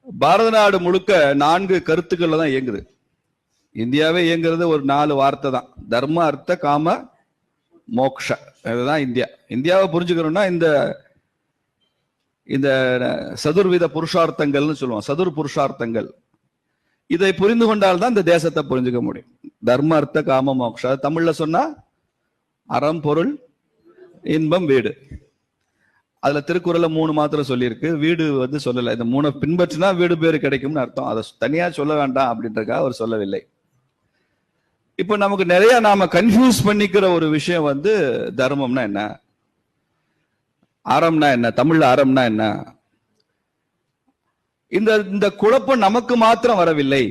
பாரத நாடு முழுக்க 4 கருத்துக்கள்ல தான் இயங்குது. இந்தியாவே இயங்குறது ஒரு 4 வார்த்தை தான். தர்ம, அர்த்த, காம, மோக்ஷ. இதுதான் இந்தியா. இந்தியாவை புரிஞ்சுக்கணும்னா இந்த இந்த சதுர்வித புருஷார்த்தங்கள்னு சொல்லுவோம். சதுர் புருஷார்த்தங்கள். இதை புரிந்து கொண்டால்தான் இந்த தேசத்தை புரிஞ்சுக்க முடியும். தர்ம, அர்த்த, காம, மோக்ஷ. தமிழ்ல சொன்னா அறம், பொருள், இன்பம், வீடு. அதுல திருக்குறள்ல 3 மாத்திரம் சொல்லியிருக்கு. வீடு வந்து சொல்லல. இந்த 3 பின்பற்றினா வீடு பேரு கிடைக்கும்னு அர்த்தம். அதை தனியா சொல்ல வேண்டாம் அப்படின்றக்காக அவர் சொல்லவில்லை. இப்ப நமக்கு நிறைய நாம கன்ஃபியூஸ் பண்ணிக்கிற ஒரு விஷயம் வந்து தர்மம்னா என்ன, அறம்னா என்ன, தமிழ்ல அறம்னா என்ன. இந்த குழப்பம் நமக்கு மாத்திரம் வரவில்லை.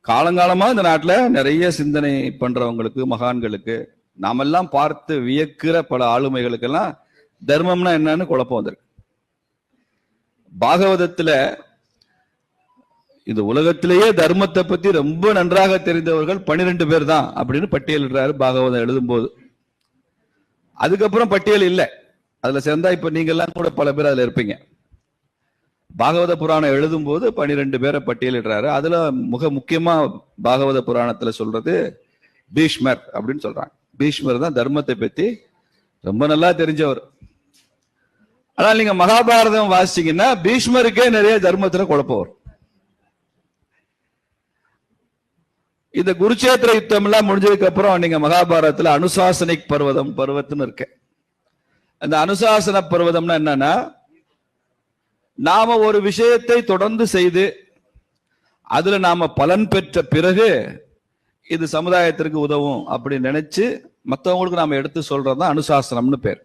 காலங்காலமா இந்த நாட்டுல நிறைய சிந்தனை பண்றவங்களுக்கு, மகான்களுக்கு, நாமெல்லாம் பார்த்து வியக்கிற பல ஆளுமைகளுக்கெல்லாம் தர்மம்னா என்னன்னு குழப்பம் வந்திருக்கு. பாகவதத்துல இந்த உலகத்திலேயே தர்மத்தை பத்தி ரொம்ப நன்றாக தெரிந்தவர்கள் 12 பேர் தான் அப்படின்னு பட்டியலிடுறாரு பாகவதம் எழுதும் போது. அதுக்கப்புறம் பட்டியல் இல்லை. அதுல சேர்ந்தா இப்ப நீங்க எல்லாம் கூட பல பேர் அதுல இருப்பீங்க. பாகவத புராணம் எழுதும் போது 12 பேரை பட்டியலிடுறாரு. அதுல முக்கியமா பாகவத புராணத்துல சொல்றது பீஷ்மர் அப்படின்னு சொல்றாங்க. பீஷ்மர் தான் தர்மத்தை பத்தி ரொம்ப நல்லா தெரிஞ்சவர். ஆனால் நீங்க மகாபாரதம் வாசிச்சீங்கன்னா பீஷ்மருக்கே நிறைய தர்மத்துல குழப்பம் வரும். இந்த குருச்சேத்திர யுத்தம் எல்லாம் முடிஞ்சதுக்கு அப்புறம் நீங்க மகாபாரதத்துல அனுசாசனிக் பர்வதம்னு இருக்கு. அந்த அனுசாசன பர்வதம்னா என்னன்னா, நாம ஒரு விஷயத்தை தொடர்ந்து செய்து அதுல நாம பலன் பெற்ற பிறகு இது சமுதாயத்திற்கு உதவும் அப்படின்னு நினைச்சு மற்றவங்களுக்கு நாம எடுத்து சொல்றதுதான் அனுசாசனம்னு பேர்.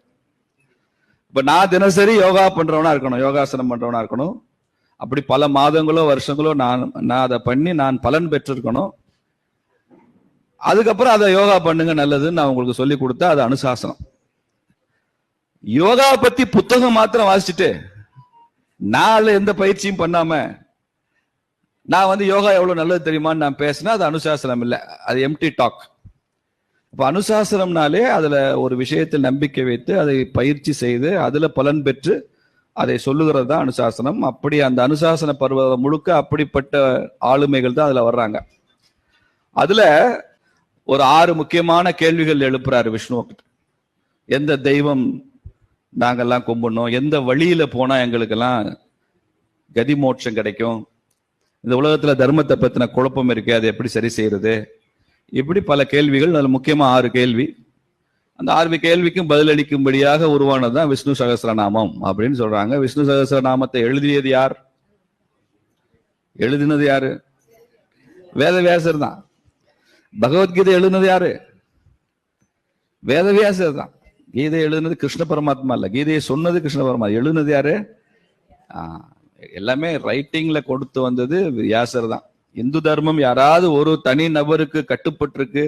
இப்ப நான் தினசரி யோகா பண்றவனா இருக்கணும், யோகாசனம் பண்றவனா இருக்கணும். அப்படி பல மாதங்களோ வருஷங்களோ நான் அதை பண்ணி நான் பலன் பெற்றிருக்கணும். அதுக்கப்புறம் அதை யோகா பண்ணுங்க நல்லதுன்னு நான் உங்களுக்கு சொல்லி கொடுத்தா அது அனுசாசனம். யோகா பத்தி புத்தகம் மாத்திரம் வாசிச்சுட்டு நான் எந்த பயிற்சியும் பண்ணாம நான் வந்து யோகா எவ்வளவு நல்லது தெரியுமான்னு நான் பேசினா அது அனுசாசனம் இல்லை, அது எம்டி டாக். இப்ப அனுசாசனம்னாலே அதுல ஒரு விஷயத்தில் நம்பிக்கை வைத்து அதை பயிற்சி செய்து அதுல பலன் பெற்று அதை சொல்லுகிறது தான் அனுசாசனம். அப்படி அந்த அனுசாசன பருவம் முழுக்க அப்படிப்பட்ட ஆளுமைகள் தான் அதுல வர்றாங்க. அதுல ஒரு 6 முக்கியமான கேள்விகள் எழுப்புறாரு விஷ்ணு. எந்த தெய்வம் நாங்கெல்லாம் கும்பிடணும், எந்த வழியில போனா எங்களுக்கெல்லாம் கதி மோட்சம் கிடைக்கும், இந்த உலகத்துல தர்மத்தை பத்தின குழப்பம் இருக்கு, அதை எப்படி சரி செய்யறது, இப்படி பல கேள்விகள். அதுல முக்கியமா 6 கேள்வி. அந்த 6 கேள்விக்கும் பதிலளிக்கும்படியாக உருவானதுதான் விஷ்ணு சகஸ்ரநாமம் அப்படின்னு சொல்றாங்க. விஷ்ணு சகஸ்ரநாமத்தை எழுதியது யார்? எழுதினது யாரு? வேதவியாசர் தான். பகவத்கீதை எழுதினது யாரு? வேதவியாசர் தான். கீதை எழுதுனது கிருஷ்ண பரமாத்மா இல்ல, கீதையை சொன்னது கிருஷ்ண பரமாத்மா. எழுதுனது யாரு? எல்லாமே ரைட்டிங்ல கொடுத்து வந்தது வியாசர் தான். இந்து தர்மம் யாராவது ஒரு தனி நபருக்கு கட்டுப்பட்டிருக்கு,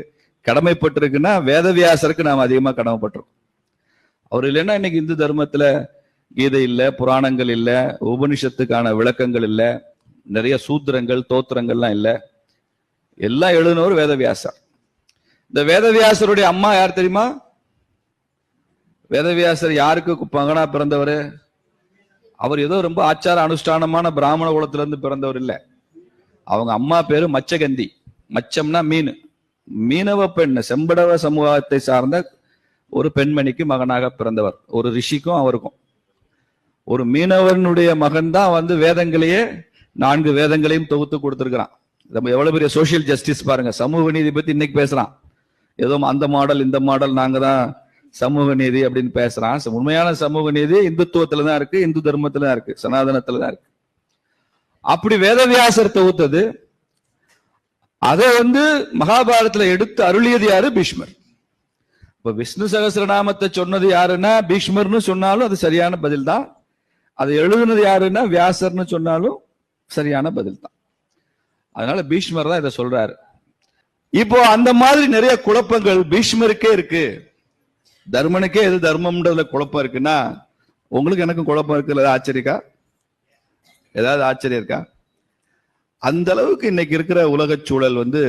கடமைப்பட்டிருக்குன்னா வேதவியாசருக்கு நாம் அதிகமா கடமைப்பட்டிருக்கோம். அவர் இல்லைன்னா இன்னைக்கு இந்து தர்மத்துல கீதை இல்லை, புராணங்கள் இல்லை, உபனிஷத்துக்கான விளக்கங்கள் இல்லை, நிறைய சூத்திரங்கள் தோத்திரங்கள்லாம் இல்லை. எல்லாம் எழுதினவர் வேதவியாசர். இந்த வேதவியாசருடைய அம்மா யார் தெரியுமா? வேதவியாசர் யாருக்கு மகனா பிறந்தவர்? அவர் ஏதோ ரொம்ப ஆச்சார அனுஷ்டானமான பிராமண குலத்துல இருந்து பிறந்தவர் இல்லை. அவங்க அம்மா பேரு மச்சகந்தி. மச்சம்னா மீன். மீனவ பெண், செம்படவ சமூகத்தை சார்ந்த ஒரு பெண்மணிக்கு மகனாக பிறந்தவர். ஒரு ரிஷிக்கும் அவருக்கும். ஒரு மீனவனுடைய மகன் தான் வந்து வேதங்களையே 4 வேதங்களையும் தொகுத்து கொடுத்திருக்கிறான். எவ்வளவு பெரிய சோசியல் ஜஸ்டிஸ் பாருங்க. சமூக நீதி பத்தி இன்னைக்கு பேசுறான். ஏதோ அந்த மாடல் இந்த மாடல் நாங்க தான் சமூக நீதி அப்படின்னு பேசுறான். உண்மையான சமூக நீதி இந்துத்துவத்துல தான் இருக்கு, இந்து தர்மத்துல தான் இருக்கு, சனாதனத்துல தான் இருக்கு. அப்படி வேதவியாசர் தொகுத்தது. அதை வந்து மகாபாரதத்துல எடுத்து அருளியது யாரு? பீஷ்மர். இப்ப விஷ்ணு சகஸ்ரநாமத்தை சொன்னது யாருன்னா பீஷ்மர்னு சொன்னாலும் அது சரியான பதில் தான். அதை எழுதுனது யாருன்னா வியாசர்னு சொன்னாலும் சரியான பதில் தான். அதனால பீஷ்மர் தான் இதை சொல்றாரு. இப்போ அந்த மாதிரி நிறைய குழப்பங்கள் பீஷ்மருக்கே இருக்கு. தர்மனுக்கே எது தர்மம்ன்றதுல குழப்பம் இருக்குன்னா உங்களுக்கு எனக்கும் குழப்பம் இருக்குல்ல? ஆச்சரியக்கா? ஏதாவது ஆச்சரியம் இருக்கா? அந்த அளவுக்கு இன்னைக்கு இருக்கிற உலக சூழல் வந்து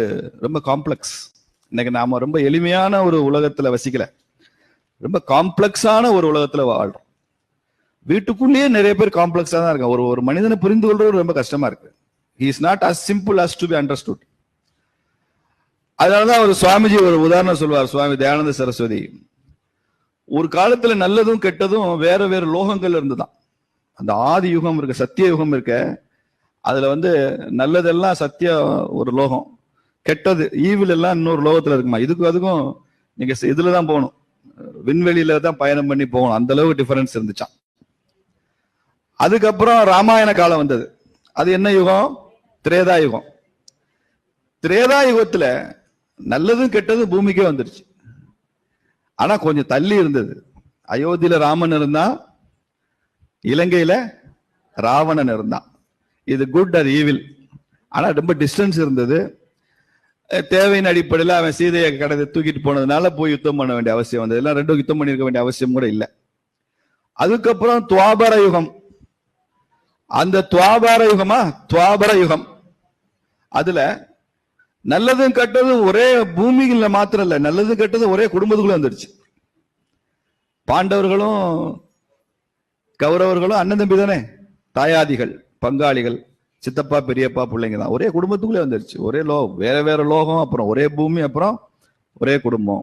ரொம்ப காம்ப்ளெக்ஸ். இன்னைக்கு நாம ரொம்ப எளிமையான ஒரு உலகத்துல வசிக்கல, ரொம்ப காம்ப்ளெக்ஸான ஒரு உலகத்துல வாழ்றோம். வீட்டுக்குள்ளேயே நிறைய பேர் காம்ப்ளெக்ஸா தான் இருக்காங்க. ஒரு மனிதனை புரிந்து கொள்றது ரொம்ப கஷ்டமா இருக்கு. He is not as simple as to be understood. அதனாலதான் ஒரு சுவாமிஜி ஒரு உதாரணம் சொல்வார். சுவாமி தயானந்த சரஸ்வதி, ஒரு காலத்துல நல்லதும் கெட்டதும் வேற வேற லோகங்கள் இருந்துதான். அந்த ஆதி யுகம் இருக்கு, சத்திய யுகம் இருக்க, அதுல நல்லதெல்லாம் சத்திய ஒரு லோகம், கெட்டது ஈவில் எல்லாம் இன்னொரு லோகத்துல இருக்குமா. அதுக்கும் நீங்க இதுலதான் போகணும், விண்வெளியில தான் பயணம் பண்ணி போகணும். அந்த அளவுக்கு டிஃபரன்ஸ் இருந்துச்சான். அதுக்கப்புறம் ராமாயண காலம் வந்தது. அது என்ன யுகம்? திரேதா யுகம். திரேதா யுகத்துல நல்லதும் கெட்டதும் பூமிக்கே வந்துருச்சு. ஆனா கொஞ்சம் தள்ளி இருந்தது. அயோத்தியில ராமன் இருந்தான், இலங்கையில ராவணன் இருந்தான். இது குட் அது ஈவில். ஆனா ரொம்ப டிஸ்டன்ஸ் இருந்தது. தேவையின் அடிப்படையில் அவன் சீதையை கடந்து தூக்கிட்டு போனதுனால போய் யுத்தம் பண்ண வேண்டிய அவசியம் வந்தது. எல்லாம் ரெண்டும் யுத்தம் பண்ணிருக்க வேண்டிய அவசியம் கூட இல்லை. அதுக்கப்புறம் துவாபர யுகம். அந்த துவாபர யுகம் அதுல நல்லதும் கெட்டதும் ஒரே பூமியில மாத்திரம் இல்ல, நல்லதும் கெட்டதும் ஒரே குடும்பத்துக்குள்ள வந்துருச்சு. பாண்டவர்களும் கௌரவர்களும் அண்ணன் தம்பி தானே, தாயாதிகள், பங்காளிகள், சித்தப்பா பெரியப்பா பிள்ளைங்க தான், ஒரே குடும்பத்துக்குள்ளே வந்துருச்சு. ஒரே லோகம், வேற வேற லோகம், அப்புறம் ஒரே பூமி, அப்புறம் ஒரே குடும்பம்.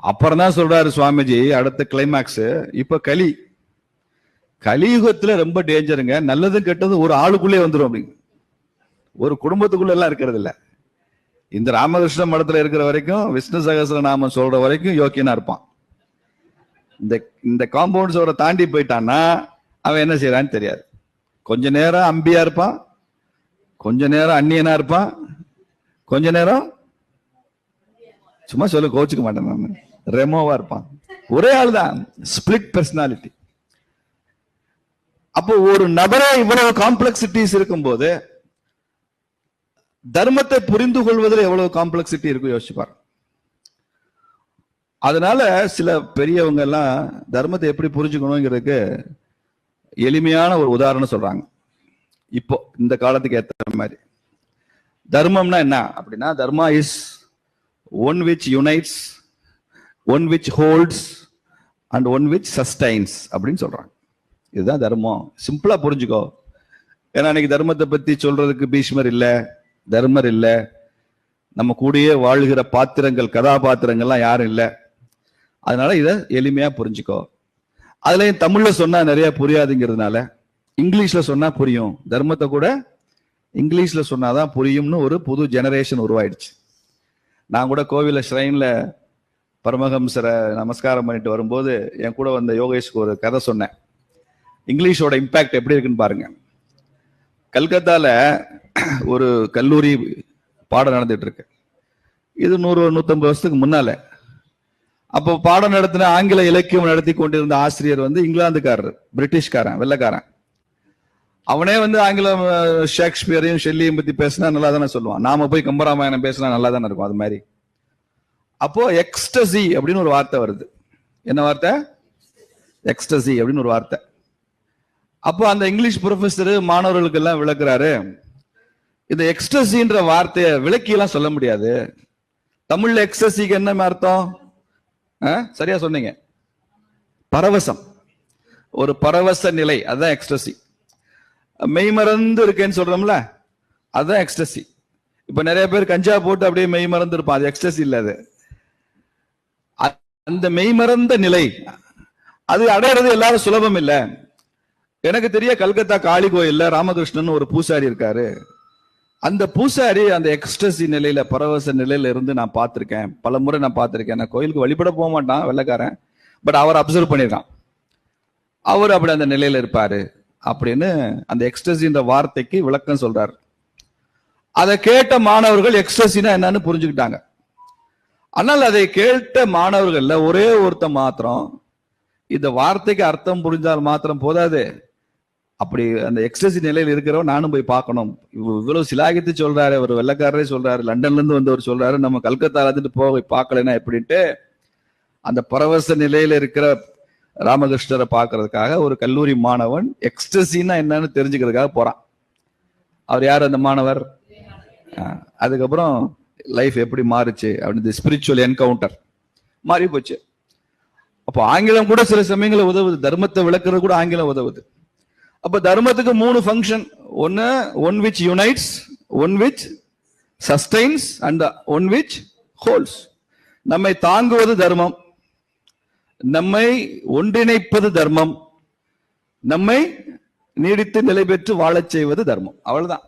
அப்புறம் தான் சொல்றாரு சுவாமிஜி அடுத்த கிளைமேக்ஸ். இப்ப கலியுகத்துல ரொம்ப டேஞ்சருங்க. நல்லதும் கெட்டதும் ஒரு ஆளுக்குள்ளே வந்துடும். அப்படிங்க, ஒரு குடும்பத்துக்குள்ள எல்லாம் இருக்கிறது இல்ல. இந்த ராமகிருஷ்ண மடத்துல இருக்கிற வரைக்கும், விஷ்ணு சகஸ்ர நாமம் சொல்ற வரைக்கும் யோக்கியனா இருப்பான். இந்த காம்பவுண்ட்ஸோட தாண்டி போயிட்டான்னா அவன் என்ன செய்யறான்னு தெரியாது. கொஞ்ச நேரம் அம்பியா இருப்பான், கொஞ்ச நேரம் அந்நியனா இருப்பான், கொஞ்ச நேரம் சும்மா சொல்ல கோச்சுக்க மாட்டேன் நான், ரெமோவா இருப்பான். ஒரே ஆள் தான், ஸ்பிளிட் பர்சனாலிட்டி. அப்போ ஒரு நபரே இவ்வளவு காம்ப்ளெக்சிட்டிஸ் இருக்கும் போது தர்மத்தை புரிந்து கொள்வதில் எவ்வளவு காம்ப்ளெக்சிட்டி இருக்கும் யோசிச்சுப்பார். அதனால சில பெரியவங்க எல்லாம் தர்மத்தை எப்படி புரிஞ்சுக்கணுங்கிறதுக்கு எளிமையான ஒரு உதாரணம் சொல்றாங்க. இப்போ இந்த காலத்துக்கு ஏற்ற மாதிரி தர்மம்னா என்ன அப்படின்னா, dharma is one which unites, one which holds and one which sustains அப்படின்னு சொல்றாங்க. இதுதான் தர்மம். சிம்பிளா புரிஞ்சுக்கோ. ஏன்னா இன்னைக்கு தர்மத்தை பத்தி சொல்றதுக்கு பீஷ்மர் இல்ல, தர்மர் இல்ல, நம்ம கூடயே வாழ்கிற பாத்திரங்கள், கதாபாத்திரங்கள்லாம் யாரும் இல்லை. அதனால இதை எளிமையா புரிஞ்சுக்கோ. அதுலயும் தமிழ்ல சொன்னா நிறைய புரியாதுங்கிறதுனால இங்கிலீஷ்ல சொன்னா புரியும். தர்மத்தை கூட இங்கிலீஷ்ல சொன்னாதான் புரியும்னு ஒரு புது ஜெனரேஷன் உருவாயிடுச்சு. நான் கூட கோவில ஷ்ரைன்ல பரமஹம்சரை நமஸ்காரம் பண்ணிட்டு வரும்போது என் கூட வந்த யோகேஷ்க்கு ஒரு கதை சொன்னேன். இங்கிலீஷோட இம்பாக்ட் எப்படி இருக்குன்னு பாருங்க. கல்கத்தால ஒரு கல்லூரி பாடம் நடந்துட்டு இருக்கு. இது 100-150 வருஷத்துக்கு முன்னால. அப்போ பாடம் நடத்தின ஆங்கில இலக்கியம் நடத்தி கொண்டிருந்த ஆசிரியர் இங்கிலாந்துக்காரர், பிரிட்டிஷ்காரன், வெள்ளக்காரன். அவனே ஆங்கிலம் ஷேக்ஸ்பியரையும் ஷெல்லியும் பத்தி பேசினா நல்லா தானே சொல்லுவான். நாம போய் கம்பராமாயணம் பேசினா நல்லா தானே இருக்கும். அது மாதிரி அப்போ எக்ஸ்டசி அப்படின்னு ஒரு வார்த்தை வருது. என்ன வார்த்தை? எக்ஸ்டசி அப்படின்னு ஒரு வார்த்தை. அப்போ அந்த இங்கிலீஷ் ப்ரொஃபஸர் மாணவர்களுக்கு எல்லாம் விளக்குறாரு, இந்த எக்ஸ்டசின்ற வார்த்தையை விளக்கியெல்லாம் சொல்ல முடியாது. தமிழ்ல எக்ஸ்டசிக்கு என்ன அர்த்தம்? சரியா சொன்னீங்க, பரவசம், ஒரு பரவச நிலை, அதுதான் எக்ஸ்டசி. மெய்மறந்து இருக்கேன்னு சொல்றோம்ல, அதுதான் எக்ஸ்டசி. இப்ப நிறைய பேர் கஞ்சா போட்டு அப்படியே மெய்மறந்து இருப்பான், அது எக்ஸ்டசி இல்ல. அது அந்த மெய்மறந்த நிலை, அது அடையிறது எல்லாரும் சுலபம் இல்ல. எனக்கு தெரிய கல்கத்தா காளி கோயில்ல ராமகிருஷ்ணன் ஒரு பூசாரி இருக்காரு. அந்த பூசாரி அந்த எக்ஸ்டசி நிலையில, பரவச நிலையில இருந்து நான் பார்த்திருக்கேன், பல முறை நான் பார்த்திருக்கேன். நான் கோயிலுக்கு வழிபட போக மாட்டான் வெள்ளக்காரன், பட் அவர் அப்சர்வ் பண்ணிருக்கான். அவர் அப்படி அந்த நிலையில இருப்பாரு அப்படின்னு அந்த எக்ஸ்டசின்ற வார்த்தைக்கு விளக்கம் சொல்றாரு. அதை கேட்ட மாணவர்கள் எக்ஸ்டசினா என்னன்னு புரிஞ்சுக்கிட்டாங்க. ஆனால் அதை கேட்ட மாணவர்கள்ல ஒரே ஒருத்த மாத்திரம் இந்த வார்த்தைக்கு அர்த்தம் புரிஞ்சால் மாத்திரம் போதாது, அப்படி அந்த எக்ஸ்டசி நிலையில் இருக்கிறவன் நானும் போய் பார்க்கணும். இவ்வளவு சிலாகித்து சொல்றாரு, அவர் வெள்ளக்காரரே சொல்றாரு, லண்டன்ல இருந்து வந்தவர் சொல்றாரு, நம்ம கல்கத்தால இருந்து போய் பார்க்கலன்னா எப்படின்ட்டு அந்த பரவச நிலையில இருக்கிற ராமகிருஷ்ணரை பார்க்கறதுக்காக ஒரு கல்லூரி மாணவன் எக்ஸ்டசின்னா என்னன்னு தெரிஞ்சுக்கிறதுக்காக போறான். அவர் யார் அந்த மாணவர்? அதுக்கப்புறம் லைஃப் எப்படி மாறுச்சு அப்படின்னு ஸ்பிரிச்சுவல் என்கவுண்டர் மாறி போச்சு. அப்போ ஆங்கிலம் கூட சில சமயங்களில் உதவுது, தர்மத்தை விளக்குறது கூட ஆங்கிலம் உதவுது. அப்ப தர்மத்துக்கு 3 function. One which unites, one which sustains and one which holes. நம்மை தாங்குவது தர்மம், நம்மை ஒன்றிணைப்பது தர்மம், நம்மை நீடித்து நிலை பெற்று வாழச் செய்வது தர்மம். அவ்வளவுதான்.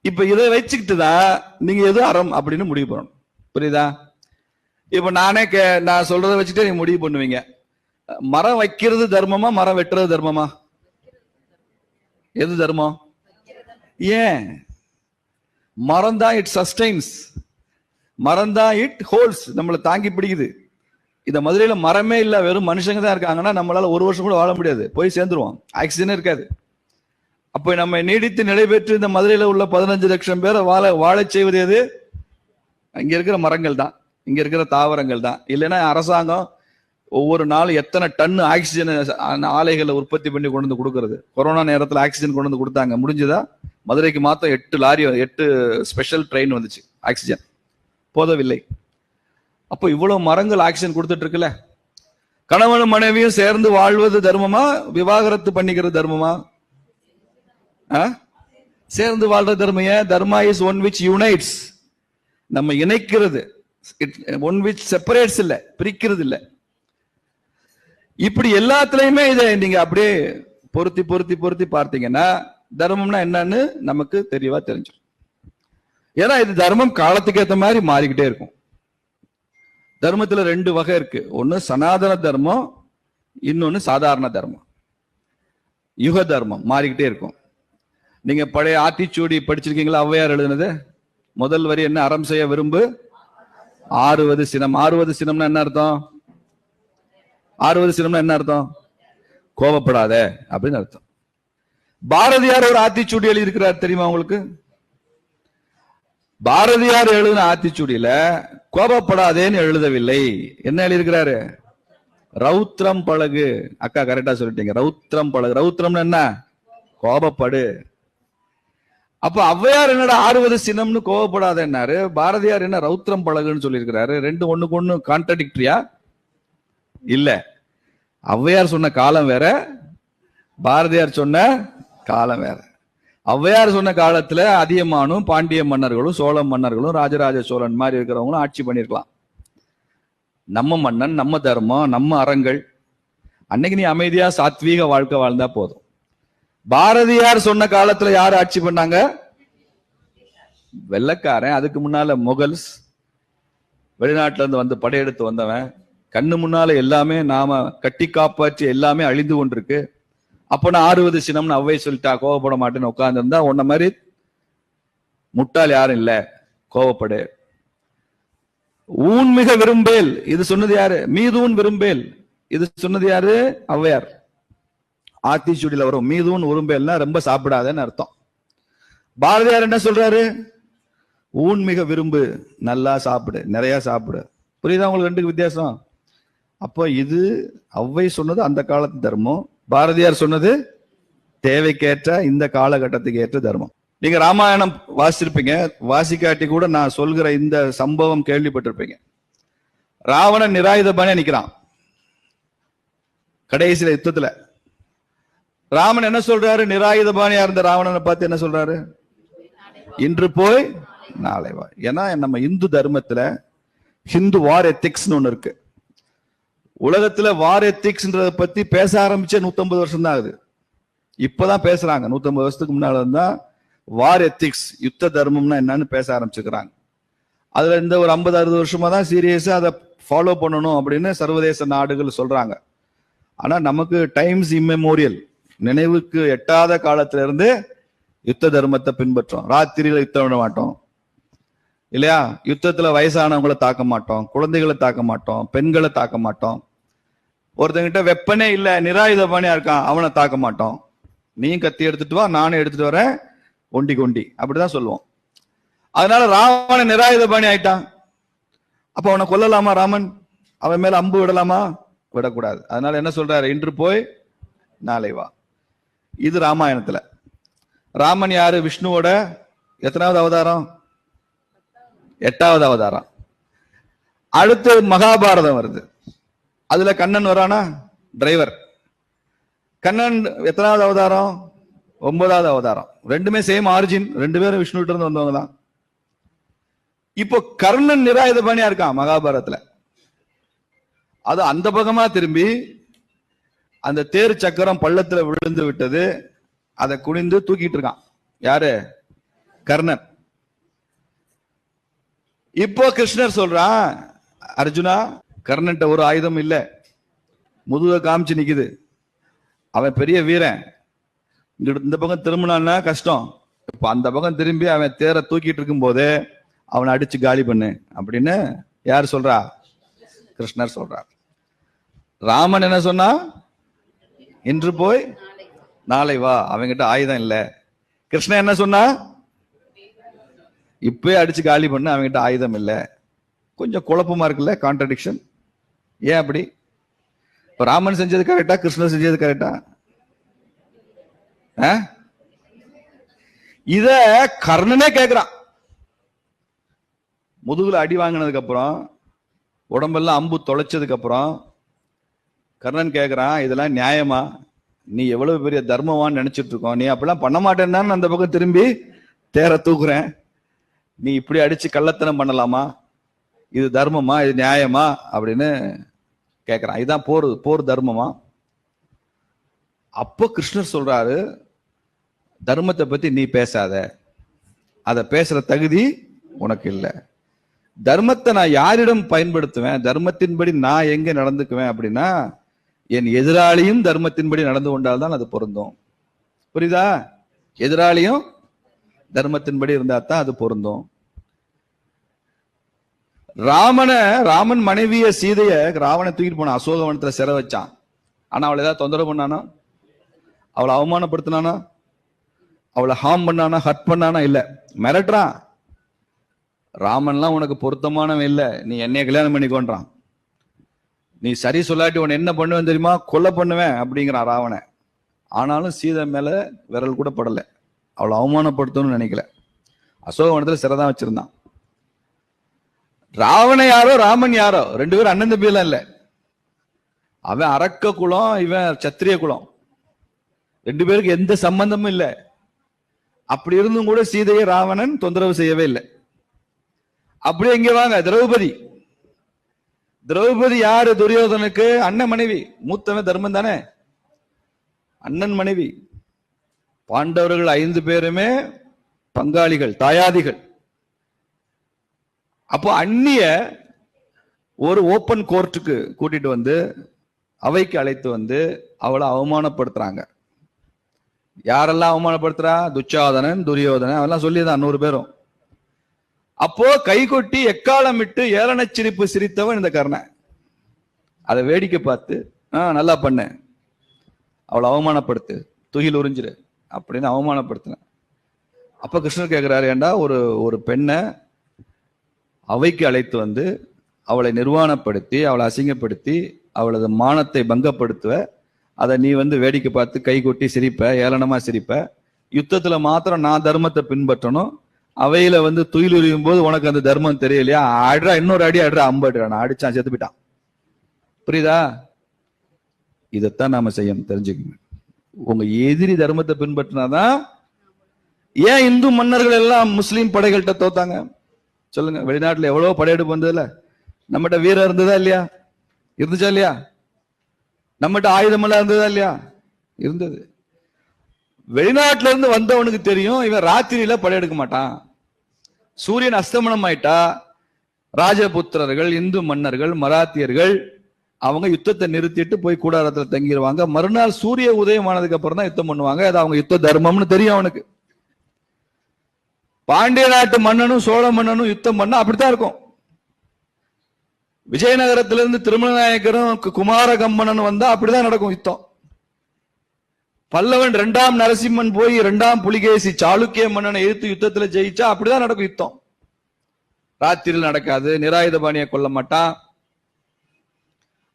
இப்ப இதை வச்சுக்கிட்டு தான் நீங்க எது அறம் அப்படின்னு முடிவு பண்ணணும். புரியுதா? இப்ப நான் சொல்றதை வச்சுட்டு நீங்க முடிவு பண்ணுவீங்க. மரம் வைக்கிறது தர்மமா, மரம் வெட்டுறது தர்மமா? எது தர்மம்? ஏன்? மரம் தான் இட் சஸ்டைன்ஸ், மரம் தான் இட் ஹோல்ஸ், நம்மளை தாங்கி பிடிக்குது. இந்த மதுரையில மரமே இல்ல, வெறும் மனுஷங்க தான் இருக்காங்கன்னா நம்மளால ஒரு வருஷம் கூட வாழ முடியாது, போய் சேர்ந்துருவோம், ஆக்சிஜனே இருக்காது. அப்ப நம்ம நீடித்து நிலை பெற்று இந்த மதுரையில உள்ள 15 லட்சம் பேரை வாழச் செய்வது எது? இங்க இருக்கிற மரங்கள் தான், இங்க இருக்கிற தாவரங்கள் தான். இல்லைன்னா அரசாங்கம் ஒவ்வொரு நாளும் எத்தனை டன் ஆக்சிஜன் ஆலைகளை உற்பத்தி பண்ணி கொண்டு வந்து கொடுக்கறது. கொரோனா நேரத்தில் ஆக்சிஜன் கொண்டு வந்து கொடுத்தாங்க, முடிஞ்சதா? மதுரைக்கு மாத்திரம் 8 ஸ்பெஷல் ட்ரெயின் வந்துச்சு ஆக்சிஜன், போதவில்லை. அப்போ இவ்வளவு மரங்கள் ஆக்சிஜன் கொடுத்துட்டு இருக்குல்ல. கணவனும் மனைவியும் சேர்ந்து வாழ்வது தர்மமா, விவாகரத்து பண்ணிக்கிறது தர்மமா? சேர்ந்து வாழ்ற தர்மம். ஏன்? தர்மா இஸ் ஒன் விச் யுனைட்ஸ், நம்ம இணைக்கிறது, ஒன் விச் செப்பரேட்ஸ் இல்ல, பிரிக்கிறது இல்ல. இப்படி எல்லாத்துலயுமே இதை நீங்க அப்படியே பொருத்தி பொருத்தி பொருத்தி பார்த்தீங்கன்னா தர்மம்னா என்னன்னு நமக்கு தெளிவா தெரிஞ்சிடும். ஏன்னா இது தர்மம் காலத்துக்கு ஏற்ற மாதிரி மாறிக்கிட்டே இருக்கும். தர்மத்துல 2 வகை இருக்கு. ஒன்னு சனாதன தர்மம், இன்னொன்னு சாதாரண தர்மம். யுக தர்மம் மாறிக்கிட்டே இருக்கும். நீங்க பழைய ஆத்திச்சூடி படிச்சிருக்கீங்களா? ஔவையார் எழுதுனது முதல் வரி என்ன? அறம் செய்ய விரும்பு, ஆறுவது சினம். ஆறுவது சினம்னா என்ன அர்த்தம்? ஆறுவது சினம்னா என்ன அர்த்தம்? கோபப்படாத அப்படின்னு அர்த்தம். பாரதியார் ஒரு ஆத்திச்சூடி எழுதி இருக்கிறார், தெரியுமா உங்களுக்கு? பாரதியார் எழுதின ஆத்திச்சூடியில கோபப்படாதேன்னு எழுதவில்லை. என்ன எழுதியிருக்கிறாரு? ரௌத்ரம் பழகு. அக்கா கரெக்டா சொல்லிட்டீங்க, ரௌத்ரம் பழகு. ரௌத்ரம்னு என்ன? கோபப்படு. அப்ப ஔவையார் என்னடா ஆறுவது சினம்னு கோபப்படாத என்னாரு, பாரதியார் என்ன ரௌத்ரம் பழகுன்னு சொல்லியிருக்கிறாரு. ரெண்டு ஒண்ணுக்கு ஒண்ணு கான்ட்ரடிக்டரியா? இல்ல. ஔவையார் சொன்ன காலம் வேற, பாரதியார் சொன்ன காலம் வேற. ஔவையார் சொன்ன காலத்துல அதியமானும் பாண்டிய மன்னர்களும் சோழ மன்னர்களும் ராஜராஜ சோழன் மாதிரி இருக்கிறவங்களும் ஆட்சி பண்ணிருக்கலாம். நம்ம மன்னன், நம்ம தர்மம், நம்ம அறங்கள். அன்னைக்கு நீ அமைதியா சாத்வீக வாழ்க்கை வாழ்ந்தா போதும். பாரதியார் சொன்ன காலத்துல யாரு ஆட்சி பண்ணாங்க? வெள்ளக்காரன். அதுக்கு முன்னால முகல்ஸ், வெளிநாட்டுல இருந்து வந்து படையெடுத்து வந்தவன். கண்ணு முன்னால எல்லாமே நாம கட்டி காப்பாற்றி எல்லாமே அழிந்து கொண்டிருக்கு. அப்ப நான் ஆறுவது சினம்னு ஔவை சொல்லிட்டா கோவப்பட மாட்டேன்னு உட்கார்ந்து இருந்தா உன்ன மாதிரி முட்டாள் யாரும் இல்ல, கோவப்படு. ஊன் மிக விரும்பேல், இது சொன்னது யாரு? மீதூன் விரும்பேல், இது சொன்னது யாரு? ஔவையார். ஆத்திச்சூடியில வரும் மீதூன் விரும்பேல்னா ரொம்ப சாப்பிடாதன்னு அர்த்தம். பாரதியார் என்ன சொல்றாரு? ஊன் மிக விரும்பு, நல்லா சாப்பிடு, நிறைய சாப்பிடு. புரியுதா உங்களுக்கு ரெண்டுக்கு வித்தியாசம்? அப்போ இது ஔவை சொன்னது அந்த காலத்து தர்மம், பாரதியார் சொன்னது தேவைக்கேற்ற இந்த காலகட்டத்துக்கு ஏற்ற தர்மம். நீங்க ராமாயணம் வாசிச்சிருப்பீங்க, வாசிக்காட்டி கூட நான் சொல்கிற இந்த சம்பவம் கேள்விப்பட்டிருப்பீங்க. ராவணன் நிராயுதபாணியா நிக்கிறான் கடைசியில யுத்தத்துல. ராமன் என்ன சொல்றாரு? நிராயுதபாணியா இருந்த ராவணனை பார்த்து என்ன சொல்றாரு? இன்று போய் நாளை வா. ஏன்னா நம்ம இந்து தர்மத்துல ஹிந்து வார் எத்திக்ஸ்னு ஒண்ணு இருக்கு. உலகத்துல வார் எத்திக்ஸ்ன்றத பத்தி பேச ஆரம்பிச்சே 150 வருஷம் தான் ஆகுது. இப்பதான் பேசுறாங்க. 150 வருஷத்துக்கு முன்னால தான் வார் எத்திக்ஸ், யுத்த தர்மம்னா என்னன்னு பேச ஆரம்பிச்சுக்கிறாங்க. அதுல இந்த ஒரு 50-60 வருஷமா தான் சீரியஸா அதை ஃபாலோ பண்ணணும் அப்படின்னு சர்வதேச நாடுகள் சொல்றாங்க. ஆனா நமக்கு டைம்ஸ் இம்மெமோரியல், நினைவுக்கு எட்டாத காலத்துல இருந்து யுத்த தர்மத்தை பின்பற்றோம். ராத்திரியில யுத்தம் விட மாட்டோம் இல்லையா? யுத்தத்துல வயசானவங்களை தாக்க மாட்டோம், குழந்தைகளை தாக்க மாட்டோம், பெண்களை தாக்க மாட்டோம். ஒருத்தங்கிட்ட வெப்பனே இல்ல, நிராயுதபாணியா இருக்கான், அவனை தாக்க மாட்டோம். நீயும் கத்தி எடுத்துட்டு வா, நானும் எடுத்துட்டு வரேன், ஒண்டி கொண்டி, அப்படிதான் சொல்லுவோம். அதனால ராவணன் நிராயுதபாணி ஆயிட்டான். அப்ப அவனை கொல்லலாமா? ராமன் அவன் மேல அம்பு விடலாமா? விடக்கூடாது. அதனால என்ன சொல்றாரு? இன்று போய் நாளை வா. இது ராமாயணத்துல. ராமன் யாரு? விஷ்ணுவோட எத்தனாவது அவதாரம்? 8வது அவதாரம். அடுத்து மகாபாரதம் வருது. அதுல கண்ணன் வரானா, டிரைவர். கண்ணன் எத்தனாவது அவதாரம்? 9வது அவதாரம். ரெண்டுமே சேம் ஆரிஜின், ரெண்டு பேரும் விஷ்ணுகிட்ட இருந்து வந்தவங்க தான். இப்போ கர்ணன் நிராயுதபாணியா இருக்கான் மகாபாரதத்துல. அது அந்த பக்கமா திரும்பி அந்த தேர் சக்கரம் பள்ளத்துல விழுந்து விட்டது, அதை குனிந்து தூக்கிட்டு இருக்கான். யாரு? கர்ணன். இப்போ கிருஷ்ணர் சொல்றான், அர்ஜுனா, கர்ணன்ட்ட ஒரு ஆயுதம் இல்ல, முதுக காமிச்சு நிக்குது, அவன் பெரிய வீரன், இந்த பக்கம் திரும்பினான்னா கஷ்டம். இப்ப அந்த பக்கம் திரும்பி அவன் தேரை தூக்கிட்டு இருக்கும் போது அவனை அடிச்சு காலி பண்ணு அப்படின்னு யார் சொல்றா? கிருஷ்ணர் சொல்றார். ராமன் என்ன சொன்னா? இன்று போய் நாளை வா, அவங்கிட்ட ஆயுதம் இல்ல. கிருஷ்ணன் என்ன சொன்னா? இப்பவே அடிச்சு காலி பண்ணு, அவங்கிட்ட ஆயுதம் இல்ல. கொஞ்சம் குழப்பமா இருக்குல்ல, கான்ட்ரடிக்ஷன். ஏன் அப்படி? ராமன் செஞ்சது கரெக்டா, கிருஷ்ணர் செஞ்சது கரெக்டா? இத கர்ணனே கேக்குறான். முதுகுல அடி வாங்கினதுக்கு அப்புறம், உடம்பெல்லாம் அம்பு தொலைச்சதுக்கு அப்புறம் கர்ணன் கேக்குறான், இதெல்லாம் நியாயமா? நீ எவ்வளவு பெரிய தர்மவான்னு நினைச்சிட்டு இருக்கோம், நீ அப்படிலாம் பண்ண மாட்டேன்னு அந்த பக்கம் திரும்பி தேர தூக்குறேன், நீ இப்படி அடிச்சு கள்ளத்தனம் பண்ணலாமா? இது தர்மமா? இது நியாயமா? அப்படின்னு கேக்குறான். இதுதான் போர், போர் தர்மமா? அப்போ கிருஷ்ணர் சொல்றாரு, தர்மத்தை பத்தி நீ பேசாத, அதை பேசுற தகுதி உனக்கு இல்லை. தர்மத்தை நான் யாரிடம் பயன்படுத்துவேன், தர்மத்தின்படி நான் எங்க நடந்துக்குவேன் அப்படின்னா, என் எதிராளியும் தர்மத்தின்படி நடந்து கொண்டால்தான் அது பொருந்தும். புரியுதா? எதிராளியும் தர்மத்தின்படி இருந்தா தான் அது பொருந்தும். ராமன் மனைவிய சீதைய ராவணை தூக்கிட்டு போன அசோகவனத்துல சிறை வச்சான். ஆனா அவளை ஏதாவது தொந்தரவு பண்ணானா? அவளை அவமானப்படுத்தினானா? அவளை ஹார்ம் பண்ணானா? ஹர்ட் பண்ணானா? இல்ல. மிரட்டுறான். ராமன்லாம் உனக்கு பொருத்தமானவன் இல்ல, நீ என்னைய கல்யாணம் பண்ணிக்கொண்டான், நீ சரி சொல்லாட்டி உன்னை என்ன பண்ணுவேன் தெரியுமா? கொலை பண்ணுவேன் அப்படிங்கிறான் ராவண. ஆனாலும் சீதை மேல விரல் கூட படல, அவளை அவமானப்படுத்தணும்னு நினைக்கல. அசோகவனத்துல சிறைதான் வச்சிருந்தான். ராவண யாரோ ராமன் யாரோ, ரெண்டு பேரும் அண்ணன் தம்பியெல்லாம் இல்ல. அவன் அரக்க குலம், இவன் சத்திரிய குலம், ரெண்டு பேருக்கு எந்த சம்பந்தமும் இல்லை. அப்படி இருந்தும் கூட சீதையை ராவணன் தொந்தரவு செய்யவே இல்லை. அப்படியே இங்க வாங்க, திரௌபதி. திரௌபதி யாரு? துரியோதனுக்கு அண்ணன் மனைவி, மூத்தவன் தர்மன் தானே, அண்ணன் மனைவி. பாண்டவர்கள் 5 பேருமே பங்காளிகள், தாயாதிகள். அப்போ அந்நிய ஒரு ஓப்பன் கோர்ட்டுக்கு கூட்டிட்டு வந்து, அவைக்கு அழைத்து வந்து அவளை அவமானப்படுத்துறாங்க. யாரெல்லாம் அவமானப்படுத்துறா? துச்சாதனன், துரியோதனன், அவெல்லாம் சொல்லிதான் 100 பேரும். அப்போ கை கொட்டி எக்காலம் விட்டு ஏளனச் சிரிப்பு சிரித்தவன் இந்த கர்ணன். அதை வேடிக்கை பார்த்து, நல்லா பண்ண, அவளை அவமானப்படுத்து, துகில் உறிஞ்சிரு அப்படின்னு அவமானப்படுத்தின. அப்ப கிருஷ்ணர் கேட்கிறாரு, ஏண்டா ஒரு பெண்ணை அவைக்கு அழைத்து வந்து அவளை நிர்வாணப்படுத்தி, அவளை அசிங்கப்படுத்தி, அவளது மானத்தை பங்கப்படுத்துவ, அதை நீ வந்து வேடிக்கை பார்த்து கை கொட்டி சிரிப்ப, ஏளனமா சிரிப்ப. யுத்தத்துல மாத்திரம் நான் தர்மத்தை பின்பற்றணும், அவையில வந்து துயில் உரியும் போது உனக்கு அந்த தர்மம் தெரியலையா? ஆடுறா, இன்னொரு அடி ஆடுறா, அம்பாடுறான், அடிச்சான், செத்து போயிட்டான். புரியுதா? இதைத்தான் நாம செய்யணும், தெரிஞ்சுக்கணும். உங்க எதிரி தர்மத்தை பின்பற்றினாதான். ஏன் இந்து மன்னர்கள் எல்லாம் முஸ்லீம் படைகள்கிட்ட தோத்தாங்க சொல்லுங்க? வெளிநாட்டுல எவ்வளவு படையெடுப்பு வந்ததுல நம்மகிட்ட வீரம் இருந்ததா இல்லையா? இருந்துச்சா இல்லையா? நம்மகிட்ட ஆயுதம் எல்லாம் இருந்ததா இல்லையா? இருந்தது. வெளிநாட்டுல இருந்து வந்தவனுக்கு தெரியும், இவன் ராத்திரியில படையெடுக்க மாட்டான். சூரியன் அஸ்தமனம் ஆயிட்டா ராஜபுத்திரர்கள், இந்து மன்னர்கள், மராத்தியர்கள் அவங்க யுத்தத்தை நிறுத்திட்டு போய் கூடாரத்துல தங்கிடுவாங்க. மறுநாள் சூரிய உதயம் ஆனதுக்கு அப்புறம் தான் யுத்தம் பண்ணுவாங்க. அது அவங்க யுத்த தர்மம்னு தெரியும் அவனுக்கு. பாண்டிய நாட்டு மன்னனும் சோழ மன்னனும் யுத்தம் பண்ணா அப்படித்தான் இருக்கும். விஜயநகரத்திலிருந்து திருமலநாயக்கரும் குமாரகம்மனன் வந்தா அப்படிதான் நடக்கும் யுத்தம். பல்லவன் 2ஆம் நரசிம்மன் போய் 2ஆம் புலிகேசி சாளுக்கிய மன்னனை எதிர்த்து யுத்தத்துல ஜெயிச்சா அப்படிதான் நடக்கும் யுத்தம். ராத்திரியில் நடக்காது, நிராயுதபாணியை கொல்ல மாட்டான்,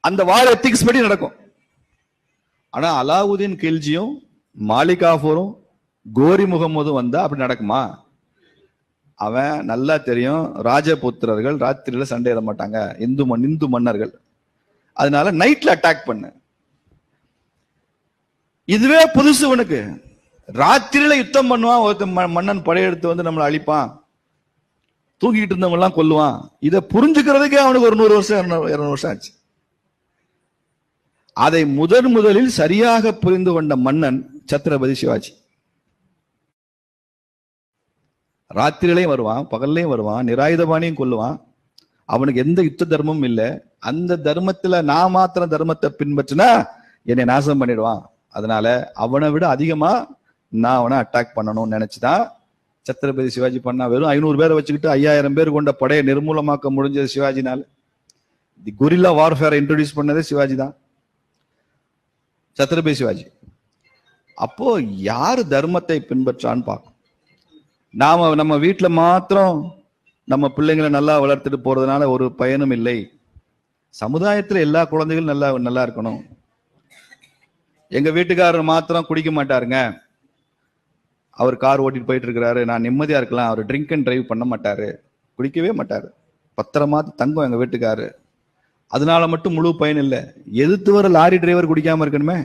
அந்த வார் எத்திக்ஸ் படி நடக்கும். ஆனா அலாவுதீன் கில்ஜியும் மாலிகாஃபூரும் கோரி முகமதும் வந்தா அப்படி நடக்குமா? அவன் நல்லா தெரியும், ராஜபுத்திரர்கள் ராத்திரியில சண்டையிட மாட்டாங்க, இந்து மன்னர்கள். அதனால நைட்ல அட்டாக் பண்ணு. இதுவே புதுசு உனக்கு. ராத்திரியில யுத்தம் பண்ணுவான் ஒருத்தன், மன்னன் படையெடுத்து வந்து நம்மளை அழிப்பான், தூங்கிட்டு இருந்தவங்க எல்லாம் கொல்லுவான். இதை புரிஞ்சுக்கிறதுக்கே அவனுக்கு ஒரு 100 வருஷம் 200 வருஷம் ஆச்சு. அதை முதலில் சரியாக புரிந்து கொண்ட மன்னன் சத்ரபதி சிவாஜி. ராத்திரிலையும் வருவான், பகல்லையும் வருவான், நிராயுதபாணியும் கொல்லுவான். அவனுக்கு எந்த யுத்த தர்மமும் இல்லை. அந்த தர்மத்துல நான் மாத்திரம் தர்மத்தை பின்பற்றினா என்னை நாசம் பண்ணிடுவான். அதனால அவனை விட அதிகமா நான் அவனை அட்டாக் பண்ணணும்னு நினைச்சுதான் சத்ரபதி சிவாஜி பண்ணா. வெறும் 500 பேரை வச்சுக்கிட்டு 5000 பேர் கொண்ட படையை நிர்மூலமாக்க முடிஞ்சது சிவாஜினால. தி கொரில்லா வார்ஃபேர் இன்ட்ரோடியூஸ் பண்ணதே சிவாஜி தான், சத்ரபதி சிவாஜி. அப்போ யாரு தர்மத்தை பின்பற்றான்னு பார்க்கும். நாம நம்ம வீட்டுல மாத்திரம் நம்ம பிள்ளைங்களை நல்லா வளர்த்துட்டு போறதுனால ஒரு பயனும் இல்லை. சமுதாயத்துல எல்லா குழந்தைகளும் நல்லா இருக்கணும். எங்க வீட்டுக்காரர் மாத்திரம் குடிக்க மாட்டாருங்க, அவர் கார் ஓட்டிட்டு போயிட்டு இருக்கிறாரு, நான் நிம்மதியா இருக்கலாம், அவர் ட்ரிங்க் அண்ட் டிரைவ் பண்ண மாட்டாரு, குடிக்கவே மாட்டாரு, பத்திரமா தங்கம் எங்க வீட்டுக்காரு, அதனால மட்டும் முழு பயன் இல்லை. எதிர்த்து வர லாரி டிரைவர் குடிக்காம இருக்கணுமே,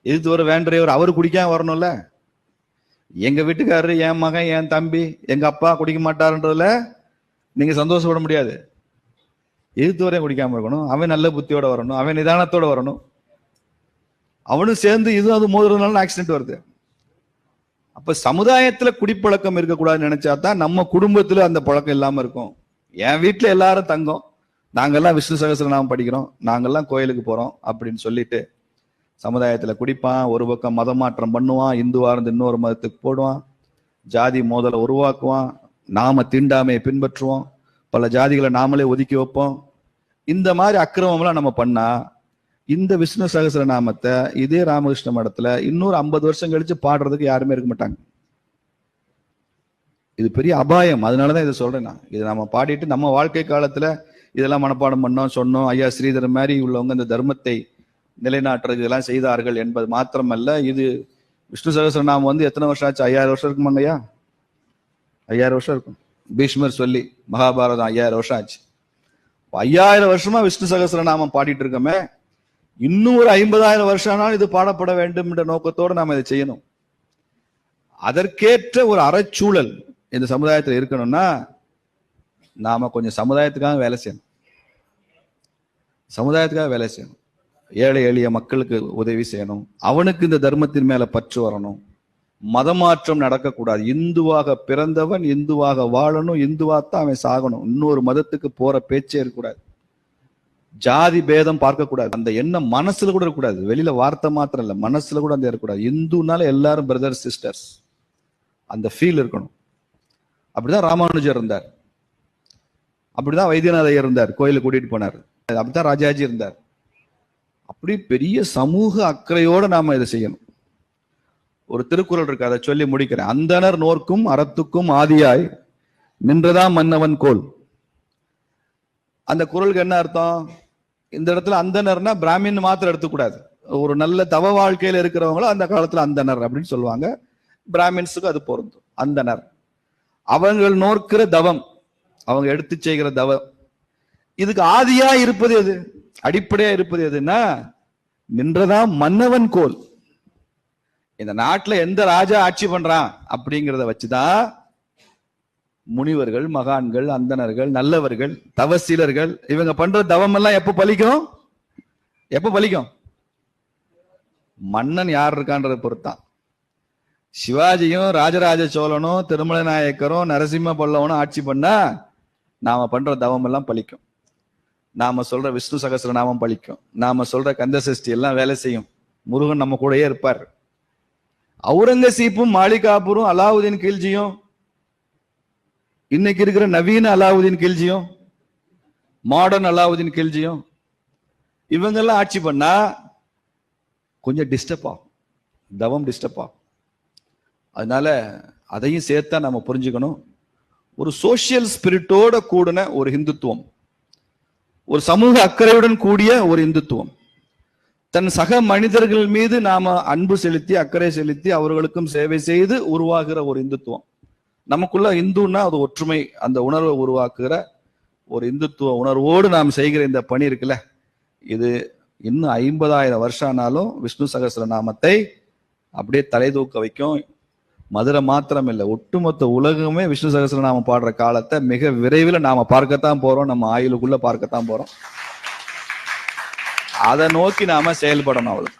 எதிர்த்து வர வேன் டிரைவர் அவர் குடிக்காம வரணும்ல. எங்க வீட்டுக்காரரு, என் மகன், என் தம்பி, எங்க அப்பா குடிக்க மாட்டாருன்றதுல நீங்க சந்தோஷப்பட முடியாது. எதிர்த்து வரையும் குடிக்காம இருக்கணும், அவன் நல்ல புத்தியோட வரணும், அவன் நிதானத்தோட வரணும். அவனும் சேர்ந்து இதுவும் அது மோதுறதுனால ஆக்சிடென்ட் வருது. அப்ப சமுதாயத்துல குடிப்பழக்கம் இருக்கக்கூடாதுன்னு நினைச்சா தான் நம்ம குடும்பத்துல அந்த பழக்கம் இல்லாம இருக்கும். என் வீட்டுல எல்லாரும் தங்கம், நாங்கெல்லாம் விஷ்ணு சகஸ்ரநாமம் படிக்கிறோம், நாங்கெல்லாம் கோயிலுக்கு போறோம் அப்படின்னு சொல்லிட்டு சமுதாயத்துல குடிப்பான். ஒரு பக்கம் மதம் மாற்றம் பண்ணுவான், இந்துவா இருந்து இன்னொரு மதத்துக்கு போடுவான், ஜாதி மோதலை உருவாக்குவான், நாம தீண்டாமையை பின்பற்றுவோம், பல ஜாதிகளை நாமளே ஒதுக்கி வைப்போம். இந்த மாதிரி அக்கிரமம்லாம் நம்ம பண்ணா இந்த விஷ்ணு சகஸ்ரநாமத்தை இதே ராமகிருஷ்ண மடத்துல இன்னொரு 50 வருஷம் கழிச்சு பாடுறதுக்கு யாருமே இருக்க மாட்டாங்க. இது பெரிய அபாயம். அதனாலதான் இதை சொல்றேன் நான். இதை நம்ம பாடிட்டு நம்ம வாழ்க்கை காலத்துல இதெல்லாம் மனப்பாடம் பண்ணோம், சொன்னோம். ஐயா ஸ்ரீதர் மாதிரி உள்ளவங்க இந்த தர்மத்தை நிலைநாட்டுறது இதெல்லாம் செய்தார்கள் என்பது மாத்திரமல்ல, இது விஷ்ணு சகஸ்ரநாமம் வந்து எத்தனை வருஷம் ஆச்சு? 5000 வருஷம் இருக்குமாங்க ஐயா? 5000 வருஷம் இருக்கும். பீஷ்மர் சொல்லி மகாபாரதம் 5000 வருஷம் ஆச்சு. 5000 வருஷமா விஷ்ணு சகஸ்ரநாமம் பாடிட்டு இருக்கோமே, இன்னும் ஒரு 50,000 வருஷம் ஆனாலும் இது பாடப்பட வேண்டும் என்ற நோக்கத்தோடு நாம இதை செய்யணும். அதற்கேற்ற ஒரு அறச்சூழல் இந்த சமுதாயத்தில் இருக்கணும்னா நாம கொஞ்சம் சமுதாயத்துக்காக வேலை செய்யணும். சமுதாயத்துக்காக வேலை செய்யணும். ஏழை எளிய மக்களுக்கு உதவி செய்யணும். அவனுக்கு இந்த தர்மத்தின் மேல பற்று வரணும். மதமாற்றம் நடக்கக்கூடாது. இந்துவாக பிறந்தவன் இந்துவாக வாழணும், இந்துவாத்தான் அவன் சாகணும். இன்னொரு மதத்துக்கு போற பேச்சே இருக்கக்கூடாது. ஜாதி பேதம் பார்க்கக்கூடாது. அந்த எண்ணம் மனசுல கூட இருக்கக்கூடாது. வெளியில வார்த்தை மாத்திரம் இல்ல, மனசுல கூட அந்த இருக்கக்கூடாது. இந்துனால எல்லாரும் பிரதர் சிஸ்டர்ஸ், அந்த ஃபீல் இருக்கணும். அப்படிதான் ராமானுஜர் இருந்தார், அப்படிதான் வைத்தியநாத இருந்தார், கோயிலுக்கு கூட்டிட்டு போனார். அப்படித்தான் ராஜாஜி இருந்தார். அப்படி பெரிய சமூக அக்கறையோட நாம இதை செய்யணும். ஒரு திருக்குறள் இருக்கு, அதை சொல்லி முடிக்கிறேன். அந்தனர் நோர்க்கும் அறத்துக்கும் ஆதியாய் நின்றதாம் மன்னவன் கோல். அந்த குறளுக்கு என்ன அர்த்தம்? இந்த இடத்துல அந்தனர்னா பிராமின் மாத்திரம் எடுத்துக்கூடாது. ஒரு நல்ல தவ வாழ்க்கையில இருக்கிறவங்களும் அந்த காலத்துல அந்தனர் அப்படின்னு சொல்லுவாங்க. பிராமின்ஸுக்கு அது பொருந்தும். அந்தனர் அவங்கள் நோக்கிற தவம், அவங்க எடுத்து செய்கிற தவம், இதுக்கு ஆதியா இருப்பது எது, அடிப்படையா இருப்பது எதுன்னா நின்றதாம் மன்னவன் கோல். இந்த நாட்டுல எந்த ராஜா ஆட்சி பண்றான் அப்படிங்கிறத வச்சுதான் முனிவர்கள், மகான்கள், அந்தணர்கள், நல்லவர்கள், தவசீலர்கள் இவங்க பண்ற தவம் எல்லாம் எப்ப பலிக்கும்? எப்ப பலிக்கும்? மன்னன் யார் இருக்கான்றதை பொறுத்தான். சிவாஜியும் ராஜராஜ சோழனும் திருமலை நாயக்கரும் நரசிம்ம பல்லவனும் ஆட்சி பண்ணா நாம பண்ற தவம் எல்லாம் பலிக்கும். நாம சொல்ற விஷ்ணு சகஸ்ரநாமம் பலிக்கும். நாம சொல்ற கந்த சஷ்டி எல்லாம் வேலை செய்யும். முருகன் நம்ம கூடயே இருப்பார். அவுரங்கசீப்பும் மாளிகாபூரும் அலாவுதீன் கில்ஜியும் இன்னைக்கு இருக்கிற நவீன அலாவுதீன் கில்ஜியும் மாடர்ன் அலாவுதீன் கில்ஜியும் இவங்கெல்லாம் ஆட்சி பண்ணா கொஞ்சம் டிஸ்டர்ப் ஆகும், தவம் டிஸ்டர்ப் ஆகும். அதனால அதையும் சேர்த்தா நம்ம புரிஞ்சுக்கணும். ஒரு சோசியல் ஸ்பிரிட்டோட கூடின ஒரு இந்துத்துவம், ஒரு சமூக அக்கறையுடன் கூடிய ஒரு இந்துத்துவம், தன் சக மனிதர்கள் மீது நாம அன்பு செலுத்தி அக்கறை செலுத்தி அவர்களுக்கும் சேவை செய்து உருவாகிற ஒரு இந்துத்துவம். நமக்குள்ள இந்துன்னா அது ஒற்றுமை, அந்த உணர்வை உருவாக்குகிற ஒரு இந்துத்துவ உணர்வோடு நாம் செய்கிற இந்த பணி இருக்குல்ல, இது இன்னும் 50,000 வருஷம் ஆனாலும் விஷ்ணு சகஸ்ர நாமத்தை அப்படியே தலை தூக்க வைக்கும். மதுரை மாத்திரம் இல்லை, ஒட்டுமொத்த உலகமே விஷ்ணு சகஸ்ர நாமம் பாடுற காலத்தை மிக விரைவில் நாம பார்க்கத்தான் போறோம். நம்ம ஆயுளுக்குள்ள பார்க்கத்தான் போறோம். அதை நோக்கி நாம செயல்படணும். அவ்வளவு.